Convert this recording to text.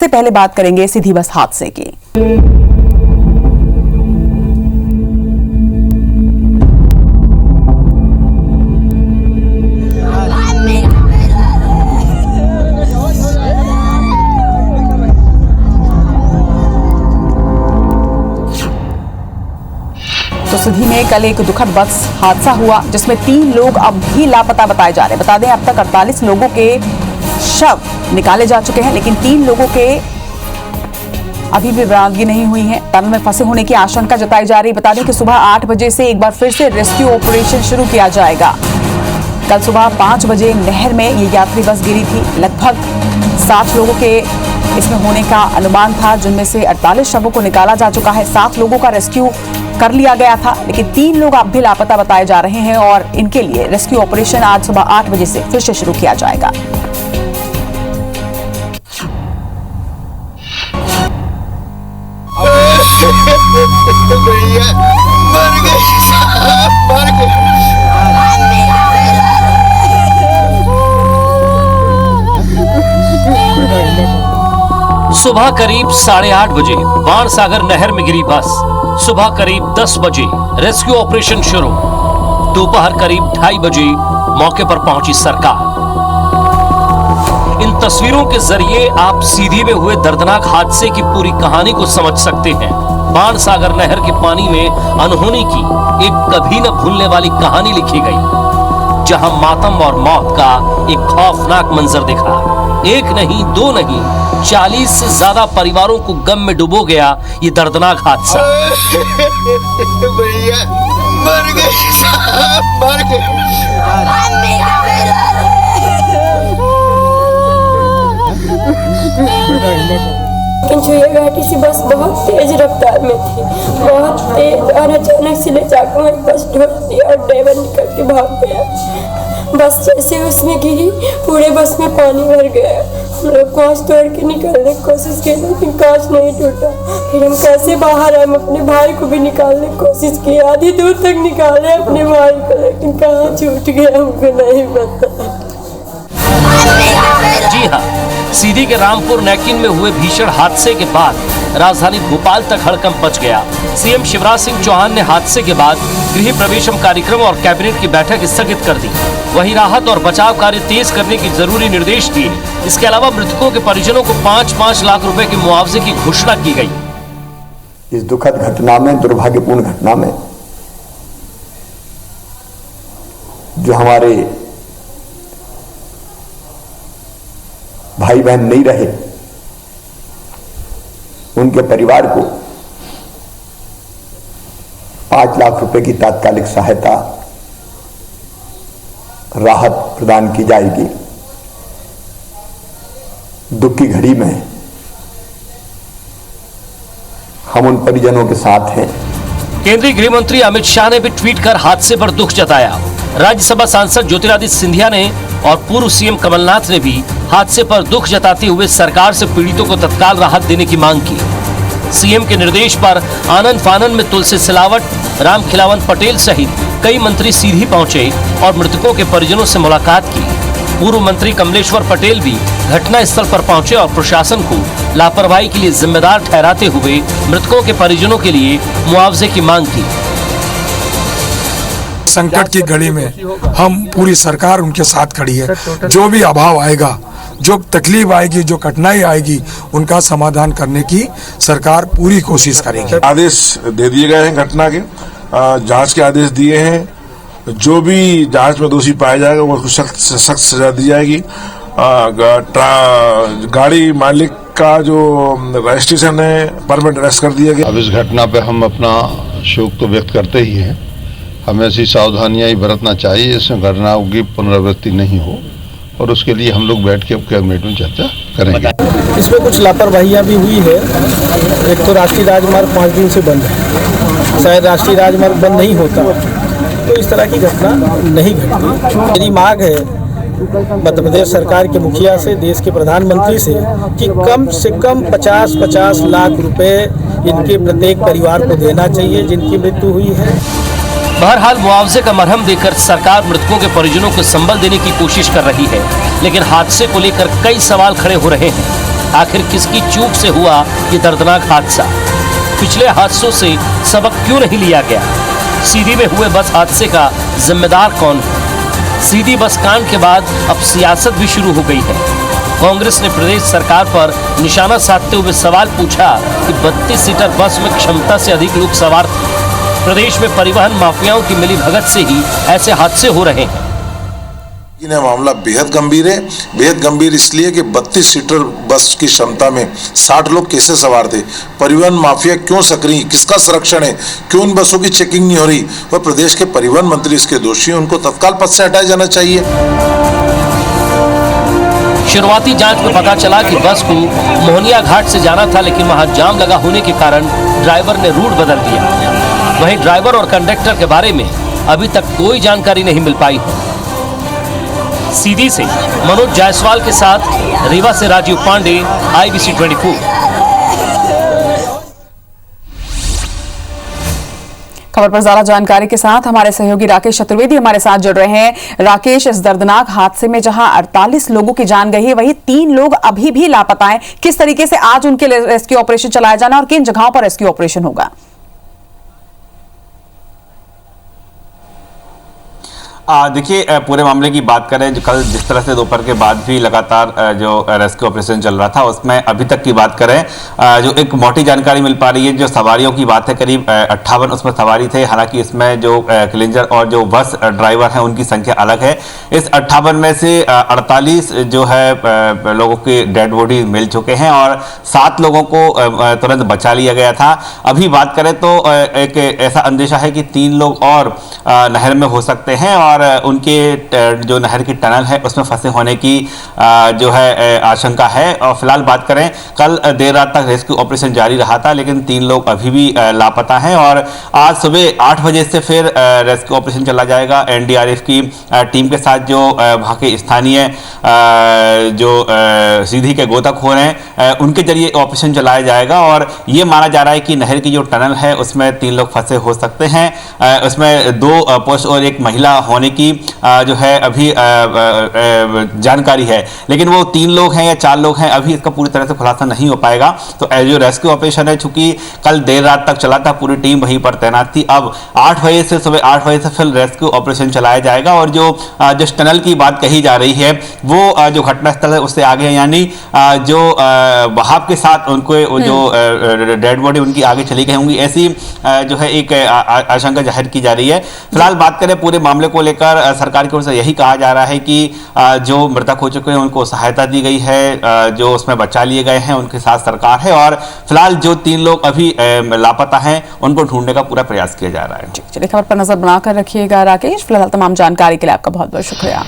सबसे पहले बात करेंगे सीधी बस हादसे की। तो सीधी में कल एक दुखद बस हादसा हुआ जिसमें 3 लोग अब भी लापता बताए जा रहे हैं। बता दें अब तक 48 लोगों के शव निकाले जा चुके हैं, लेकिन 3 लोगों के अभी भी बरामदगी नहीं हुई है। टनल में फंसे होने की आशंका जताई जा रही है। बता दें कि सुबह 8 बजे से एक बार फिर से रेस्क्यू ऑपरेशन शुरू किया जाएगा। कल सुबह 5 बजे नहर में ये यात्री बस गिरी थी। लगभग 60 लोगों के इसमें होने का अनुमान था, जिनमें से 48 शवों को निकाला जा चुका है। 7 लोगों का रेस्क्यू कर लिया गया था, लेकिन 3 लोग अब भी लापता बताए जा रहे हैं और इनके लिए रेस्क्यू ऑपरेशन आज सुबह 8 बजे से फिर से शुरू किया जाएगा। सुबह करीब 8:30 बजे बाणसागर नहर में गिरी बस। सुबह करीब 10 बजे रेस्क्यू ऑपरेशन शुरू। दोपहर करीब 2:30 बजे मौके पर पहुंची सरकार। इन तस्वीरों के जरिए आप सीधी में हुए दर्दनाक हादसे की पूरी कहानी को समझ सकते हैं। बाणसागर नहर के पानी में अनहोनी की एक कभी न भूलने वाली कहानी लिखी गई, जहां मातम और मौत का एक खौफनाक मंजर दिखा। एक नहीं, 2 नहीं, 40 से ज्यादा परिवारों को गम में डुबो गया ये दर्दनाक हादसा। भैया मर गए, मर गए। लेकिन जो ये घाटी सी बस बहुत तेज रफ्तार में थी, बहुत तेज, और अचानक से ले जाकर वही बस ढोल दी और ड्राइवर निकल के भाग गया। बस जैसे उसमें गिरी, पूरे बस में पानी भर गया। हम लोग कांच तोड़ के निकालने की कोशिश की, लेकिन कांच नहीं टूटा। फिर हम कैसे बाहर आए, हम अपने भाई को भी निकालने की कोशिश की, आधी दूर तक निकाले अपने भाई को, लेकिन कहाँ छूट गया हमको नहीं पता। जी हाँ, सीधी के रामपुर नैकिन में हुए भीषण हादसे के बाद राजधानी भोपाल तक हड़कंप मच गया। सीएम शिवराज सिंह चौहान ने हादसे के बाद गृह प्रवेशम कार्यक्रम और कैबिनेट की बैठक स्थगित कर दी। वहीं राहत और बचाव कार्य तेज करने के जरूरी निर्देश दिए। इसके अलावा मृतकों के परिजनों को 5-5 लाख रुपए के मुआवजे की घोषणा की गई। इस दुखद घटना में, दुर्भाग्यपूर्ण घटना में, जो हमारे भाई बहन नहीं रहे, उनके परिवार को 5 लाख रुपए की तात्कालिक सहायता राहत प्रदान की जाएगी। दुख की घड़ी में हम उन परिजनों के साथ हैं। केंद्रीय गृह मंत्री अमित शाह ने भी ट्वीट कर हादसे पर दुख जताया। राज्यसभा सांसद ज्योतिरादित्य सिंधिया ने और पूर्व सीएम कमलनाथ ने भी हादसे पर दुख जताते हुए सरकार से पीड़ितों को तत्काल राहत देने की मांग की। सीएम के निर्देश पर आनन फानन में तुलसी सिलावट, राम खिलावन पटेल सहित कई मंत्री सीधी पहुंचे और मृतकों के परिजनों से मुलाकात की। पूर्व मंत्री कमलेश्वर पटेल भी घटना स्थल पर पहुंचे और प्रशासन को लापरवाही के लिए जिम्मेदार ठहराते हुए मृतकों के परिजनों के लिए मुआवजे की मांग की। संकट की घड़ी में हम पूरी सरकार उनके साथ खड़ी है। जो भी अभाव आएगा, जो तकलीफ आएगी, जो कठिनाई आएगी, उनका समाधान करने की सरकार पूरी कोशिश करेगी। आदेश दे दिए गए हैं, घटना के जांच के आदेश दिए हैं। जो भी जांच में दोषी पाया जाएगा वो सख्त से सख्त सजा दी जाएगी। गाड़ी मालिक का जो रजिस्ट्रेशन है परमिट अरेस्ट कर दिया गया। अब इस घटना पे हम अपना शोक तो व्यक्त करते ही हैं। हमें ऐसी सावधानियां ही बरतना चाहिए इसमें घटनाओं की पुनरावृत्ति नहीं हो, और उसके लिए हम लोग बैठ के अब कैबिनेट में चर्चा करेंगे। इसमें कुछ लापरवाहियां भी हुई है। एक तो राष्ट्रीय राजमार्ग 5 दिन से बंद है, शायद राष्ट्रीय राजमार्ग बंद नहीं होता तो इस तरह की घटना नहीं घटी। मेरी मांग है मध्य प्रदेश सरकार के मुखिया से, देश के प्रधानमंत्री से, कि कम से कम 50-50 लाख रुपए इनके प्रत्येक परिवार को देना चाहिए जिनकी मृत्यु हुई है। बहरहाल मुआवजे का मरहम देकर सरकार मृतकों के परिजनों को संबल देने की कोशिश कर रही है, लेकिन हादसे को लेकर कई सवाल खड़े हो रहे हैं। आखिर किसकी चूक से हुआ ये दर्दनाक हादसा? पिछले हादसों से सबक क्यों नहीं लिया गया? सीधी में हुए बस हादसे का जिम्मेदार कौन है? सीधी बस कांड के बाद अब सियासत भी शुरू हो गई है। कांग्रेस ने प्रदेश सरकार पर निशाना साधते हुए सवाल पूछा कि 32 सीटर बस में क्षमता से अधिक लोग सवार थे। प्रदेश में परिवहन माफियाओं की मिलीभगत से ही ऐसे हादसे हो रहे हैं। यह मामला बेहद गंभीर है। बेहद गंभीर इसलिए कि 32 सीटर बस की क्षमता में 60 लोग कैसे सवार थे? परिवहन माफिया क्यों सक्रिय? किसका संरक्षण है? क्यों इन बसों की चेकिंग नहीं हो रही? वह प्रदेश के परिवहन मंत्री इसके दोषी हैं, उनको तत्काल पद से हटाया जाना चाहिए। शुरुआती जांच में पता चला कि बस को मोहनिया घाट से जाना था, लेकिन वहां जाम लगा होने के कारण ड्राइवर ने रूट बदल दिया। वहीं ड्राइवर और कंडक्टर के बारे में अभी तक कोई जानकारी नहीं मिल पाई है। सीधी से मनोज जायसवाल के साथ रीवा से राजीव पांडे, IBC 24। खबर पर ज्यादा जानकारी के साथ हमारे सहयोगी राकेश चतुर्वेदी हमारे साथ जुड़ रहे हैं। राकेश, इस दर्दनाक हादसे में जहां 48 लोगों की जान गई है, वहीं 3 लोग अभी भी लापता हैं। किस तरीके से आज उनके रेस्क्यू ऑपरेशन चलाया जाना और किन जगहों पर रेस्क्यू ऑपरेशन होगा? देखिए, पूरे मामले की बात करें, जो कल जिस तरह से दोपहर के बाद भी लगातार जो रेस्क्यू ऑपरेशन चल रहा था, उसमें अभी तक की बात करें, जो एक मोटी जानकारी मिल पा रही है, जो सवारियों की बात है, करीब 58 उसमें सवारी थे। हालांकि इसमें जो क्लिंजर और जो बस ड्राइवर हैं उनकी संख्या अलग है। इस 58 में से 48 जो है लोगों की डेड बॉडी मिल चुके हैं और 7 लोगों को तुरंत बचा लिया गया था। अभी बात करें तो एक ऐसा अंदेशा है कि 3 लोग और नहर में हो सकते हैं और उनके जो नहर की टनल है उसमें फंसे होने की जो है आशंका है। और फिलहाल बात करें, कल देर रात तक रेस्क्यू ऑपरेशन जारी रहा था, लेकिन 3 लोग अभी भी लापता हैं और आज सुबह 8 बजे से फिर रेस्क्यू ऑपरेशन चला जाएगा। NDRF की टीम के साथ जो वहाँ के स्थानीय जो सीधी के गोताखोर हैं उनके जरिए ऑपरेशन चलाया जाएगा। और ये माना जा रहा है कि नहर की जो टनल है उसमें 3 लोग फंसे हो सकते हैं। उसमें 2 पुरुष और 1 महिला होने की जो है अभी जानकारी है, लेकिन वो 3 लोग हैं या 4 लोग हैं, अभी इसका पूरी तरह से खुलासा नहीं हो पाएगा। तो जो रेस्क्यू ऑपरेशन है, चूंकि कल देर रात तक चला था, पूरी टीम वहीं पर तैनात थी, अब 8 बजे से सुबह 8 बजे से फिर रेस्क्यू ऑपरेशन चलाया जाएगा। और जो जिस टनल की बात कही जा रही है वो जो घटनास्थल है उससे आगे, यानी जो बहाव के साथ उनको जो डेड बॉडी उनकी आगे चली गई होंगी, ऐसी जो है एक आशंका जाहिर की जा रही है। फिलहाल बात करें पूरे मामले को लेकर, सरकार की ओर से यही कहा जा रहा है कि जो मृतक हो चुके हैं उनको सहायता दी गई है, जो उसमें बचा लिए गए हैं उनके साथ सरकार है और फिलहाल जो 3 लोग अभी लापता हैं उनको ढूंढने का पूरा प्रयास किया जा रहा है। चलिए, खबर पर नजर बनाकर रखिएगा राकेश। फिलहाल तमाम जानकारी के लिए आपका बहुत बहुत शुक्रिया।